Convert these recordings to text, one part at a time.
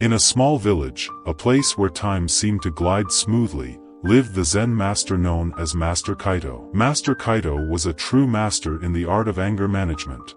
In a small village, a place where time seemed to glide smoothly, lived the Zen master known as Master Kaito. Master Kaito was a true master in the art of anger management.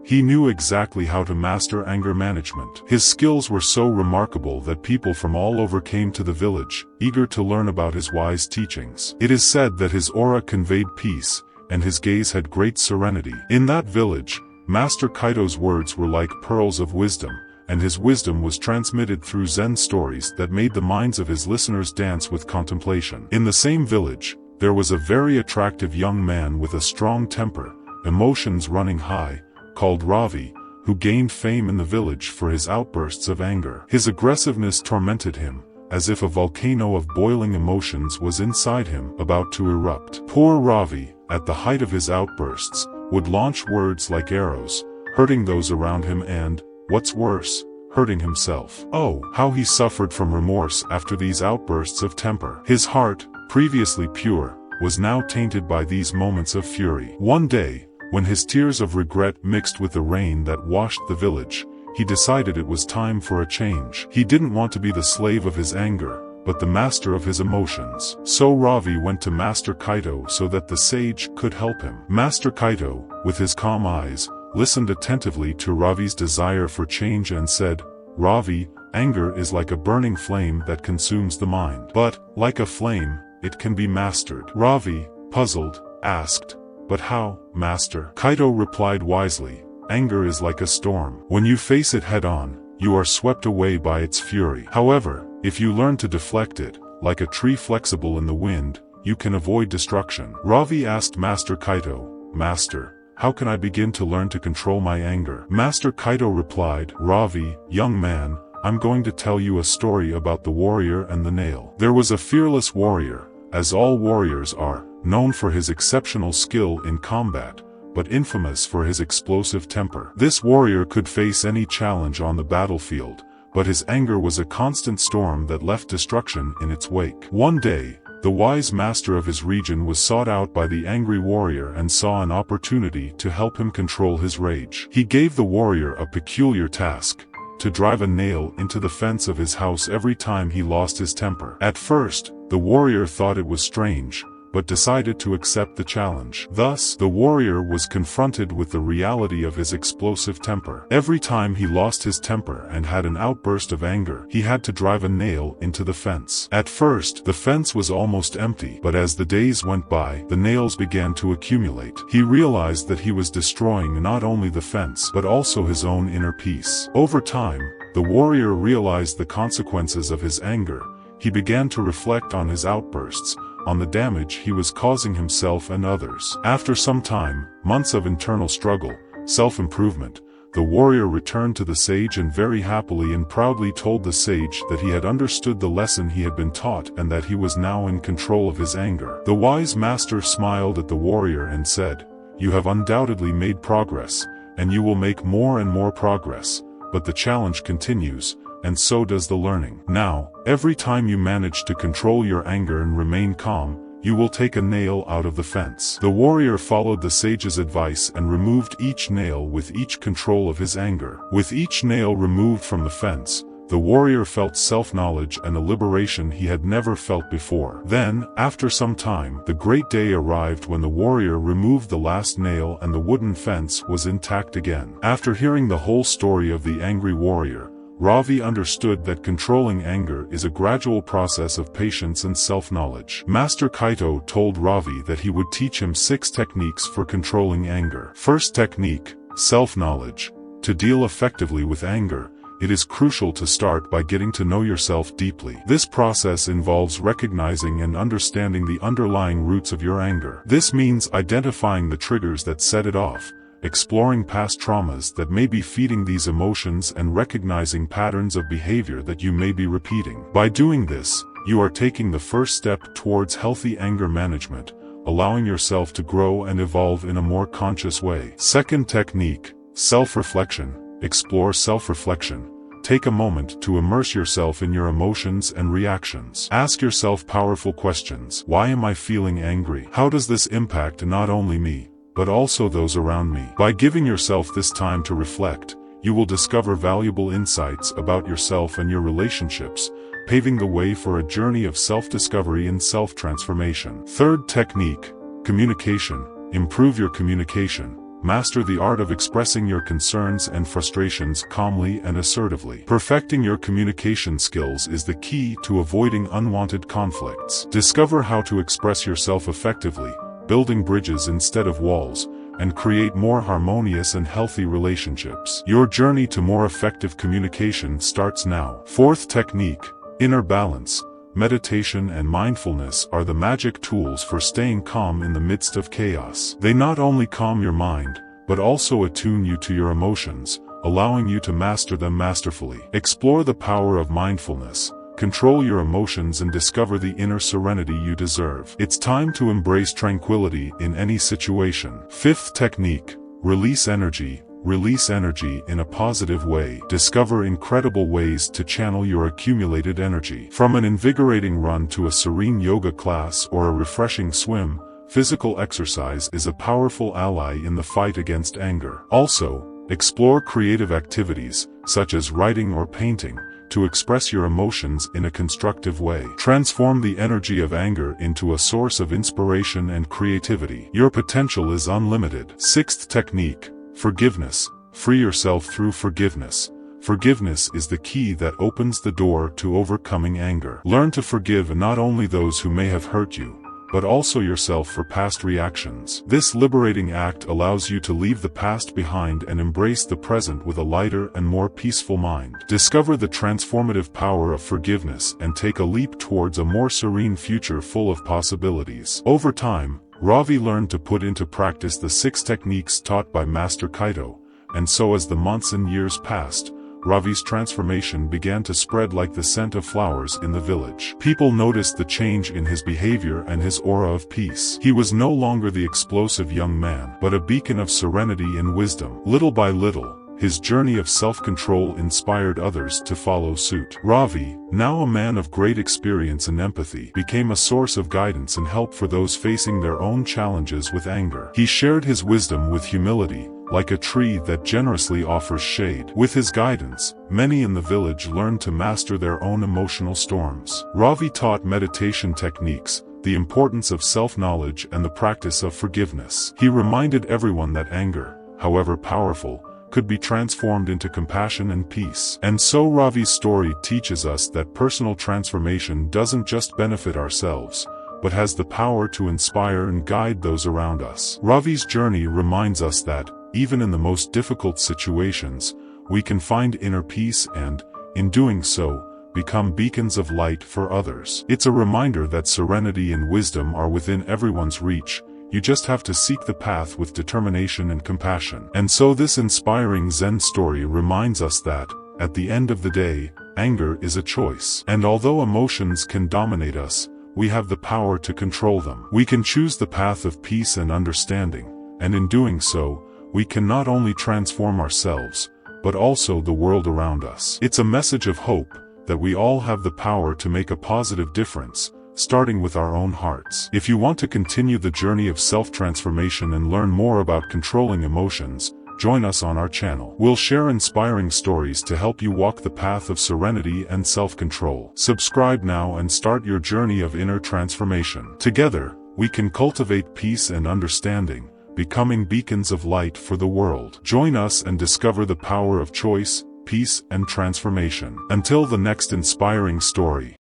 He knew exactly how to master anger management. His skills were so remarkable that people from all over came to the village, eager to learn about his wise teachings. It is said that his aura conveyed peace, and his gaze had great serenity. In that village, Master Kaito's words were like pearls of wisdom, and his wisdom was transmitted through Zen stories that made the minds of his listeners dance with contemplation. In the same village, there was a very attractive young man with a strong temper, emotions running high, called Ravi, who gained fame in the village for his outbursts of anger. His aggressiveness tormented him, as if a volcano of boiling emotions was inside him, about to erupt. Poor Ravi, at the height of his outbursts, would launch words like arrows, hurting those around him and, what's worse, hurting himself. Oh, how he suffered from remorse after these outbursts of temper. His heart, previously pure, was now tainted by these moments of fury. One day, when his tears of regret mixed with the rain that washed the village, he decided it was time for a change. He didn't want to be the slave of his anger, but the master of his emotions. So Ravi went to Master Kaito so that the sage could help him. Master Kaito, with his calm eyes, listened attentively to Ravi's desire for change and said, "Ravi, anger is like a burning flame that consumes the mind. But, like a flame, it can be mastered." Ravi, puzzled, asked, "But how, Master?" Kaito replied wisely, "Anger is like a storm. When you face it head-on, you are swept away by its fury. However, if you learn to deflect it, like a tree flexible in the wind, you can avoid destruction." Ravi asked Master Kaito, "Master, how can I begin to learn to control my anger?" Master Kaito replied, "Ravi, young man, I'm going to tell you a story about the warrior and the nail. There was a fearless warrior, as all warriors are, known for his exceptional skill in combat, but infamous for his explosive temper. This warrior could face any challenge on the battlefield, but his anger was a constant storm that left destruction in its wake. One day, the wise master of his region was sought out by the angry warrior and saw an opportunity to help him control his rage. He gave the warrior a peculiar task: to drive a nail into the fence of his house every time he lost his temper. At first, the warrior thought it was strange, but decided to accept the challenge. Thus, the warrior was confronted with the reality of his explosive temper. Every time he lost his temper and had an outburst of anger, he had to drive a nail into the fence. At first, the fence was almost empty, but as the days went by, the nails began to accumulate. He realized that he was destroying not only the fence, but also his own inner peace. Over time, the warrior realized the consequences of his anger. He began to reflect on his outbursts, on the damage he was causing himself and others. After some time, months of internal struggle, self-improvement, the warrior returned to the sage and very happily and proudly told the sage that he had understood the lesson he had been taught and that he was now in control of his anger. The wise master smiled at the warrior and said, "You have undoubtedly made progress, and you will make more and more progress, but the challenge continues, and so does the learning. Now, every time you manage to control your anger and remain calm, you will take a nail out of the fence." The warrior followed the sage's advice and removed each nail with each control of his anger. With each nail removed from the fence, the warrior felt self-knowledge and a liberation he had never felt before. Then, after some time, the great day arrived when the warrior removed the last nail and the wooden fence was intact again. After hearing the whole story of the angry warrior, Ravi understood that controlling anger is a gradual process of patience and self-knowledge. Master Kaito told Ravi that he would teach him 6 techniques for controlling anger. First technique, self-knowledge. To deal effectively with anger, it is crucial to start by getting to know yourself deeply. This process involves recognizing and understanding the underlying roots of your anger. This means identifying the triggers that set it off, exploring past traumas that may be feeding these emotions and recognizing patterns of behavior that you may be repeating. By doing this, you are taking the first step towards healthy anger management, allowing yourself to grow and evolve in a more conscious way. Second technique, self-reflection. Explore self-reflection. Take a moment to immerse yourself in your emotions and reactions. Ask yourself powerful questions. Why am I feeling angry? How does this impact not only me, but also those around me? By giving yourself this time to reflect, you will discover valuable insights about yourself and your relationships, paving the way for a journey of self-discovery and self-transformation. Third technique, communication. Improve your communication. Master the art of expressing your concerns and frustrations calmly and assertively. Perfecting your communication skills is the key to avoiding unwanted conflicts. Discover how to express yourself effectively, building bridges instead of walls, and create more harmonious and healthy relationships. Your journey to more effective communication starts now. Fourth technique, inner balance. Meditation and mindfulness are the magic tools for staying calm in the midst of chaos. They not only calm your mind, but also attune you to your emotions, allowing you to master them masterfully. Explore the power of mindfulness, control your emotions and discover the inner serenity you deserve. It's time to embrace tranquility in any situation. Fifth technique, release energy. Release energy in a positive way. Discover incredible ways to channel your accumulated energy. From an invigorating run to a serene yoga class or a refreshing swim, physical exercise is a powerful ally in the fight against anger. Also, explore creative activities, such as writing or painting, to express your emotions in a constructive way. Transform the energy of anger into a source of inspiration and creativity. Your potential is unlimited. Sixth technique, forgiveness. Free yourself through forgiveness. Forgiveness is the key that opens the door to overcoming anger. Learn to forgive not only those who may have hurt you, but also yourself for past reactions. This liberating act allows you to leave the past behind and embrace the present with a lighter and more peaceful mind. Discover the transformative power of forgiveness and take a leap towards a more serene future full of possibilities. Over time, Ravi learned to put into practice the 6 techniques taught by Master Kaito, and so as the months and years passed, Ravi's transformation began to spread like the scent of flowers in the village. People noticed the change in his behavior and his aura of peace. He was no longer the explosive young man, but a beacon of serenity and wisdom. Little by little, his journey of self-control inspired others to follow suit. Ravi, now a man of great experience and empathy, became a source of guidance and help for those facing their own challenges with anger. He shared his wisdom with humility, like a tree that generously offers shade. With his guidance, many in the village learned to master their own emotional storms. Ravi taught meditation techniques, the importance of self-knowledge and the practice of forgiveness. He reminded everyone that anger, however powerful, could be transformed into compassion and peace. And so Ravi's story teaches us that personal transformation doesn't just benefit ourselves, but has the power to inspire and guide those around us. Ravi's journey reminds us that, even in the most difficult situations, we can find inner peace and, in doing so, become beacons of light for others. It's a reminder that serenity and wisdom are within everyone's reach. You just have to seek the path with determination and compassion. And so this inspiring Zen story reminds us that, at the end of the day, anger is a choice. And although emotions can dominate us, we have the power to control them. We can choose the path of peace and understanding, and in doing so, we can not only transform ourselves, but also the world around us. It's a message of hope, that we all have the power to make a positive difference, starting with our own hearts. If you want to continue the journey of self-transformation and learn more about controlling emotions, join us on our channel. We'll share inspiring stories to help you walk the path of serenity and self-control. Subscribe now and start your journey of inner transformation. Together, we can cultivate peace and understanding, becoming beacons of light for the world. Join us and discover the power of choice, peace, and transformation. Until the next inspiring story.